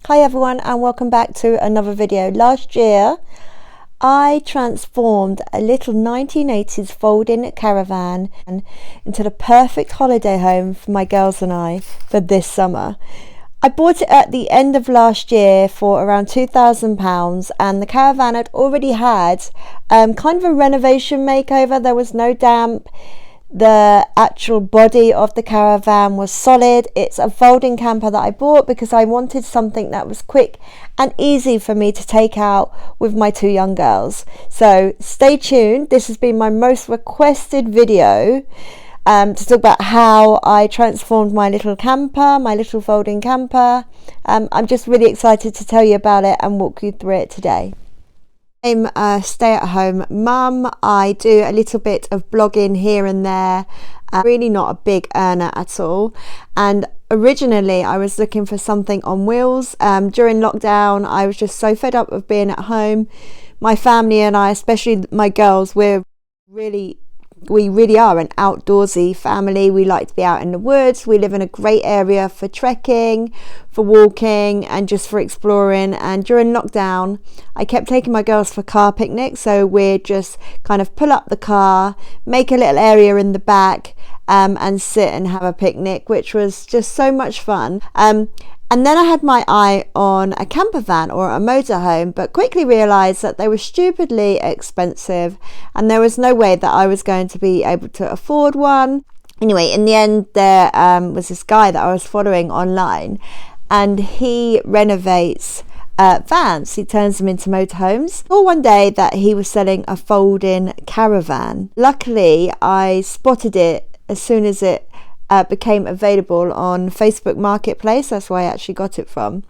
Hi everyone, and welcome back to another video. Last year I transformed a little 1980s folding caravan into the perfect holiday home for my girls and I for this summer. I bought it at the end of last year for around £2,000, and the caravan had already had kind of a renovation makeover. There was no damp. The actual body of the caravan was solid. It's a folding camper that I bought because I wanted something that was quick and easy for me to take out with my two young girls. So stay tuned. This has been my most requested video to talk about how I transformed my little camper, my little folding camper. I'm just really excited to tell you about it and walk you through it today. I'm a stay-at-home mum. I do a little bit of blogging here and there. Really not a big earner at all. And originally I was looking for something on wheels. During lockdown I was just so fed up of being at home. My family and I, especially my girls, we really are an outdoorsy family. We like to be out in the woods. We live in a great area for trekking, for walking, and just for exploring. And during lockdown I kept taking my girls for car picnics, so we'd just kind of pull up the car, make a little area in the back, and sit and have a picnic, which was just so much fun. And then I had my eye on a camper van or a motorhome, but quickly realised that they were stupidly expensive and there was no way that I was going to be able to afford one. Anyway, in the end, there was this guy that I was following online, and he renovates vans. He turns them into motorhomes. I saw one day that he was selling a folding caravan. Luckily, I spotted it as soon as it became available on Facebook Marketplace. That's where I actually got it from.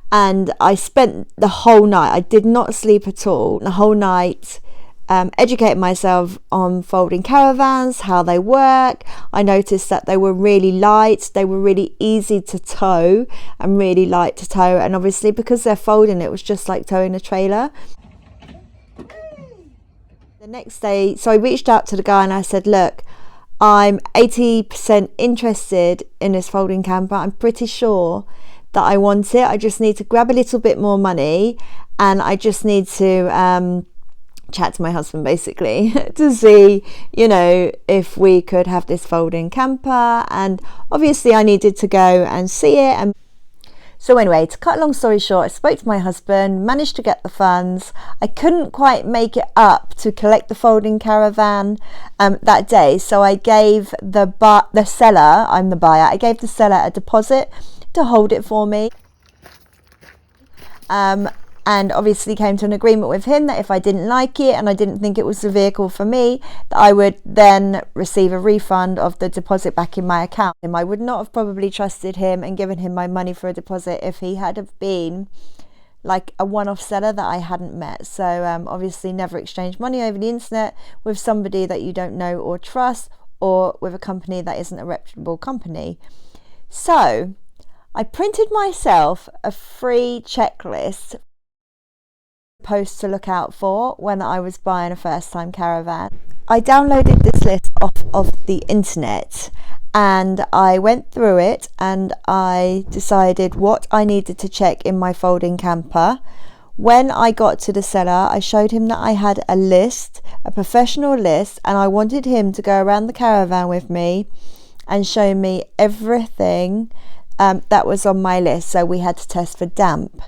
And I spent the whole night, I did not sleep at all, the whole night educating myself on folding caravans, how they work. I noticed that they were really light, they were really easy to tow and really light to tow, and obviously because they're folding, it was just like towing a trailer. The next day, so I reached out to the guy and I said, look, I'm 80% interested in this folding camper. I'm pretty sure that I want it. I just need to grab a little bit more money, and I just need to chat to my husband basically to see, you know, if we could have this folding camper. And obviously I needed to go and see it. And so anyway, to cut a long story short, I spoke to my husband, managed to get the funds. I couldn't quite make it up to collect the folding caravan that day, so I gave the seller, I'm the buyer, I gave the seller a deposit to hold it for me. And obviously came to an agreement with him that if I didn't like it and I didn't think it was the vehicle for me, that I would then receive a refund of the deposit back in my account. I would not have probably trusted him and given him my money for a deposit if he had have been like a one-off seller that I hadn't met. So obviously never exchange money over the internet with somebody that you don't know or trust, or with a company that isn't a reputable company. So I printed myself a free checklist posts to look out for when I was buying a first-time caravan. I downloaded this list off of the internet and I went through it, and I decided what I needed to check in my folding camper. When I got to the seller, I showed him that I had a list, a professional list, and I wanted him to go around the caravan with me and show me everything that was on my list. So we had to test for damp,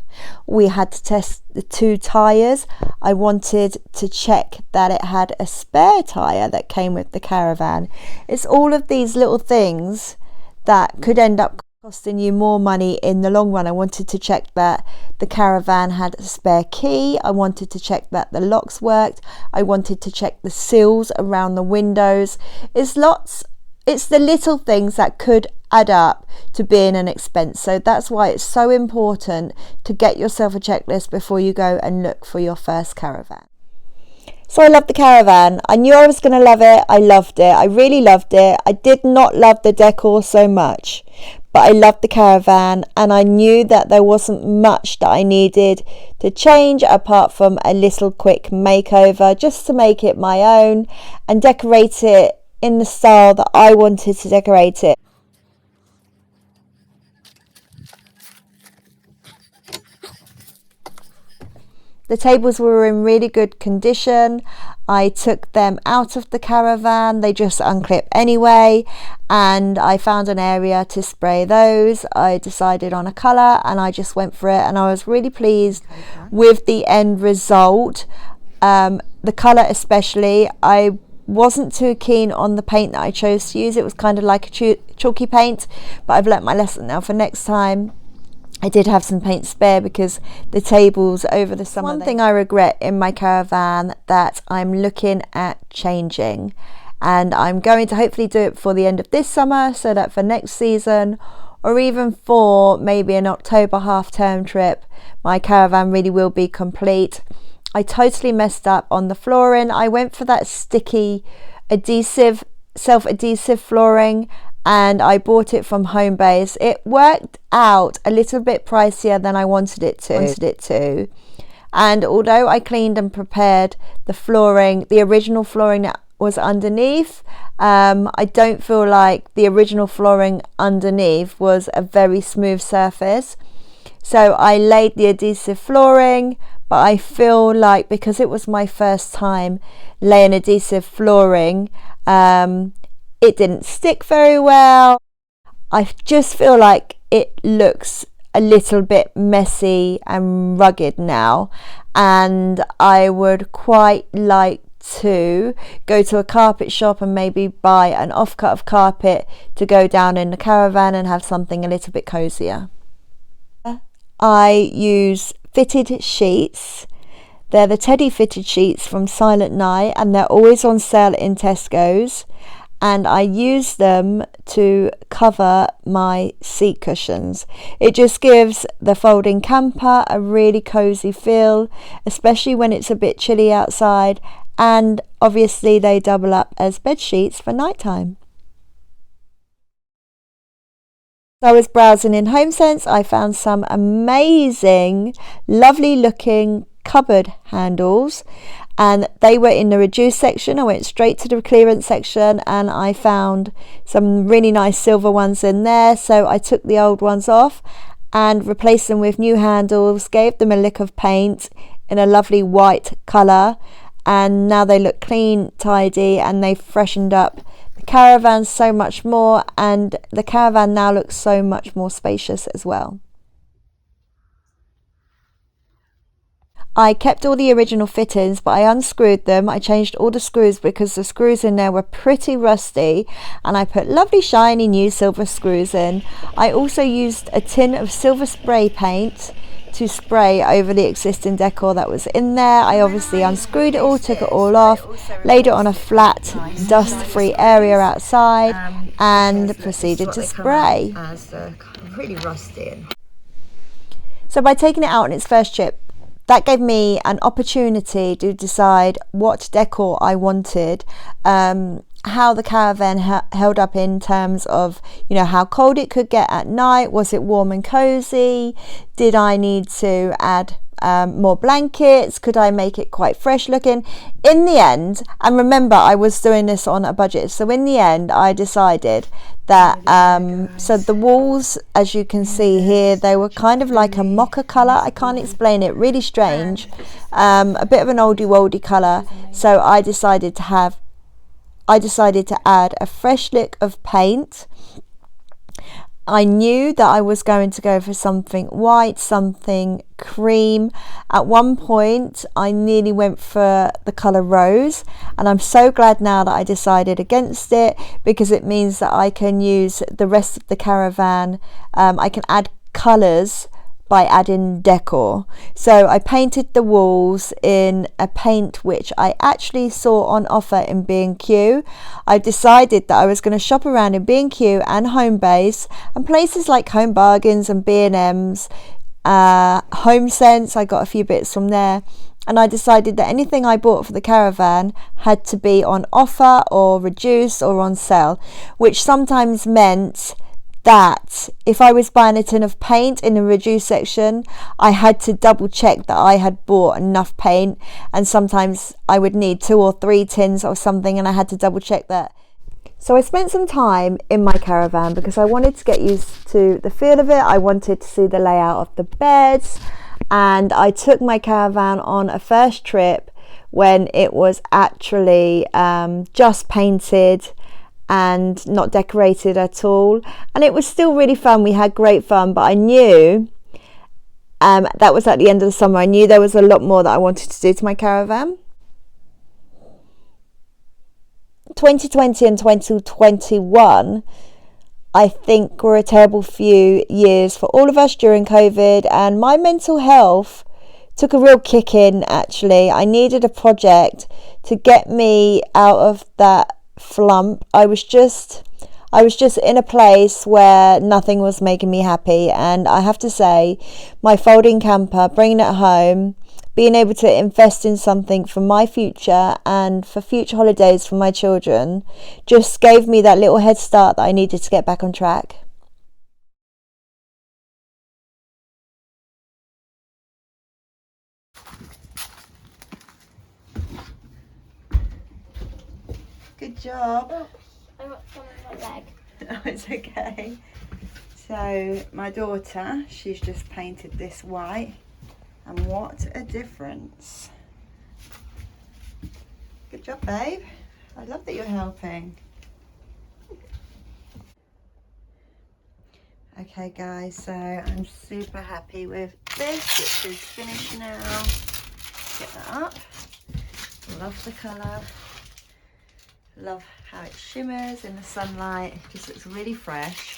we had to test the two tires. I wanted to check that it had a spare tire that came with the caravan. It's all of these little things that could end up costing you more money in the long run. I wanted to check that the caravan had a spare key. I wanted to check that the locks worked. I wanted to check the sills around the windows. It's the little things that could add up to being an expense. So that's why it's so important to get yourself a checklist before you go and look for your first caravan. So I loved the caravan. I knew I was going to love it. I loved it. I really loved it. I did not love the decor so much, but I loved the caravan, and I knew that there wasn't much that I needed to change apart from a little quick makeover just to make it my own and decorate it in the style that I wanted to decorate it. The tables were in really good condition. I took them out of the caravan, they just unclip anyway, and I found an area to spray those. I decided on a colour and I just went for it, and I was really pleased with the end result. The colour especially, I wasn't too keen on the paint that I chose to use. It was kind of like a chalky paint, but I've learnt my lesson now for next time. I did have some paint spare because the tables over the summer. One thing I regret in my caravan that I'm looking at changing, and I'm going to hopefully do it for the end of this summer so that for next season, or even for maybe an October half-term trip, my caravan really will be complete. I totally messed up on the flooring. I went for that sticky adhesive, self-adhesive flooring, and I bought it from Homebase. It worked out a little bit pricier than I wanted it to. And although I cleaned and prepared the flooring, the original flooring that was underneath, I don't feel like the original flooring underneath was a very smooth surface. So I laid the adhesive flooring, but I feel like because it was my first time laying adhesive flooring, it didn't stick very well. I just feel like it looks a little bit messy and rugged now, and I would quite like to go to a carpet shop and maybe buy an offcut of carpet to go down in the caravan and have something a little bit cozier. I use fitted sheets. They're the Teddy fitted sheets from Silent Night, and they're always on sale in Tesco's. And I use them to cover my seat cushions. It just gives the folding camper a really cozy feel, especially when it's a bit chilly outside, and obviously they double up as bed sheets for nighttime. I was browsing in HomeSense. I found some amazing, lovely looking cupboard handles, and they were in the reduced section. I went straight to the clearance section and I found some really nice silver ones in there, so I took the old ones off and replaced them with new handles, gave them a lick of paint in a lovely white colour, and now they look clean, tidy, and they've freshened up the caravan so much more, and the caravan now looks so much more spacious as well. I kept all the original fittings, but I unscrewed them. I changed all the screws because the screws in there were pretty rusty, and I put lovely shiny new silver screws in. I also used a tin of silver spray paint to spray over the existing decor that was in there. I obviously unscrewed it all, took it all off, laid it on a flat dust-free area outside, and proceeded to spray. Really rusty. So by taking it out on its first trip, that gave me an opportunity to decide what decor I wanted, how the caravan held up in terms of, you know, how cold it could get at night. Was it warm and cozy? Did I need to add more blankets? Could I make it quite fresh looking? In the end, and remember I was doing this on a budget, so in the end I decided that so the walls, as you can see here, they were kind of like a mocha colour. I can't explain it, really strange, a bit of an oldie-woldy colour. So I decided to add a fresh lick of paint. I knew that I was going to go for something white, something cream. At one point I nearly went for the colour rose, and I'm so glad now that I decided against it, because it means that I can use the rest of the caravan. I can add colours by adding decor. So I painted the walls in a paint which I actually saw on offer in B&Q. I decided that I was going to shop around in B&Q and Homebase and places like Home Bargains and B&M's, HomeSense. I got a few bits from there, and I decided that anything I bought for the caravan had to be on offer or reduced or on sale, which sometimes meant that if I was buying a tin of paint in the reduced section, I had to double check that I had bought enough paint, and sometimes I would need 2 or 3 tins or something, and I had to double check that. So I spent some time in my caravan because I wanted to get used to the feel of it. I wanted to see the layout of the beds, and I took my caravan on a first trip when it was actually just painted and not decorated at all, and it was still really fun. We had great fun, but I knew that was at the end of the summer. I knew there was a lot more that I wanted to do to my caravan. 2020 and 2021 I think were a terrible few years for all of us during COVID, and my mental health took a real kick in. Actually, I needed a project to get me out of that flump. I was just in a place where nothing was making me happy, and I have to say, my folding camper, bringing it home, being able to invest in something for my future and for future holidays for my children, just gave me that little head start that I needed to get back on track. Good job. Oh, I got some on my leg. Oh, it's okay. So my daughter, she's just painted this white, and what a difference. Good job, babe. I love that you're helping. Okay guys, so I'm super happy with this, which is finished now. Get that up. Love the colour. Love how it shimmers in the sunlight. It just looks really fresh.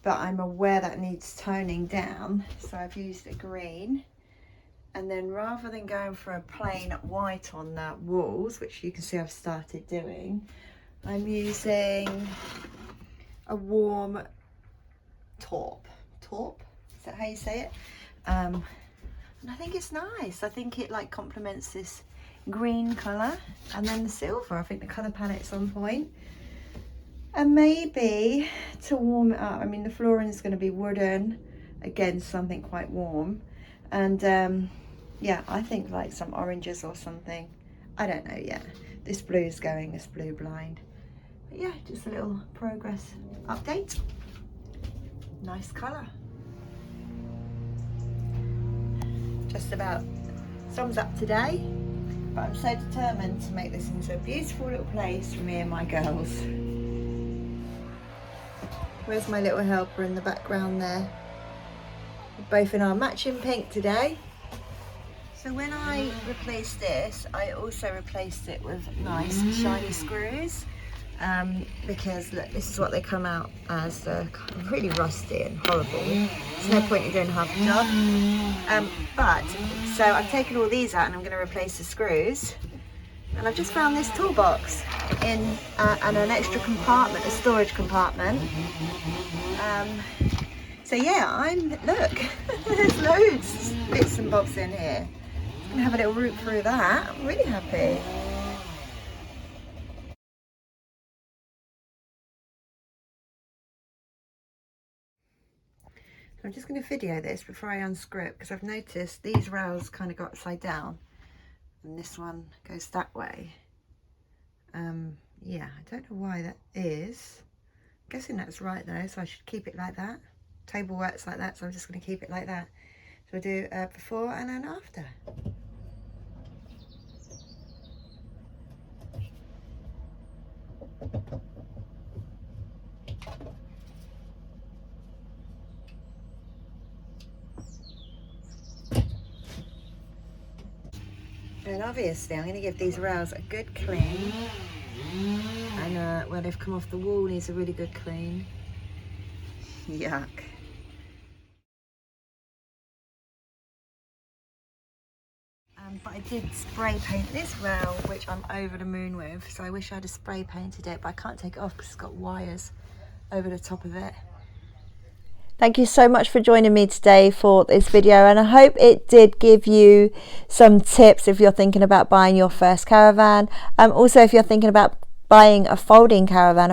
But I'm aware that needs toning down, so I've used a green. And then rather than going for a plain white on the walls, which you can see I've started doing, I'm using a warm taupe. Taupe? Is that how you say it? And I think it's nice. I think it like complements this green colour, and then the silver. I think the colour palette's on point. And maybe to warm it up, I mean the flooring is going to be wooden, again something quite warm, and yeah, I think like some oranges or something. I don't know yet. This blue's going, this blue blind. But yeah, just a little progress update. Nice colour. Just about sums up today, but I'm so determined to make this into a beautiful little place for me and my girls. Where's my little helper in the background there? We're both in our matching pink today. So when I replaced this, I also replaced it with nice shiny screws, because look, this is what they come out as. They're really rusty and horrible. There's no point in doing half the job. So I've taken all these out and I'm going to replace the screws. And I've just found this toolbox in and an extra compartment, a storage compartment. So yeah, look, there's loads of bits and bobs in here. I'm gonna have a little root through that. I'm really happy. I'm just going to video this before I unscrew it, because I've noticed these rails kind of got upside down and this one goes that way. Yeah, I don't know why that is. I'm guessing that's right though, so I should keep it like that. Table works like that, so I'm just going to keep it like that. So we'll do before and then after. And obviously I'm going to give these rails a good clean, and where they've come off the wall needs a really good clean. Yuck. But I did spray paint this rail, which I'm over the moon with, so I wish I had spray painted it, but I can't take it off because it's got wires over the top of it. Thank you so much for joining me today for this video, and I hope it did give you some tips if you're thinking about buying your first caravan. Also, if you're thinking about buying a folding caravan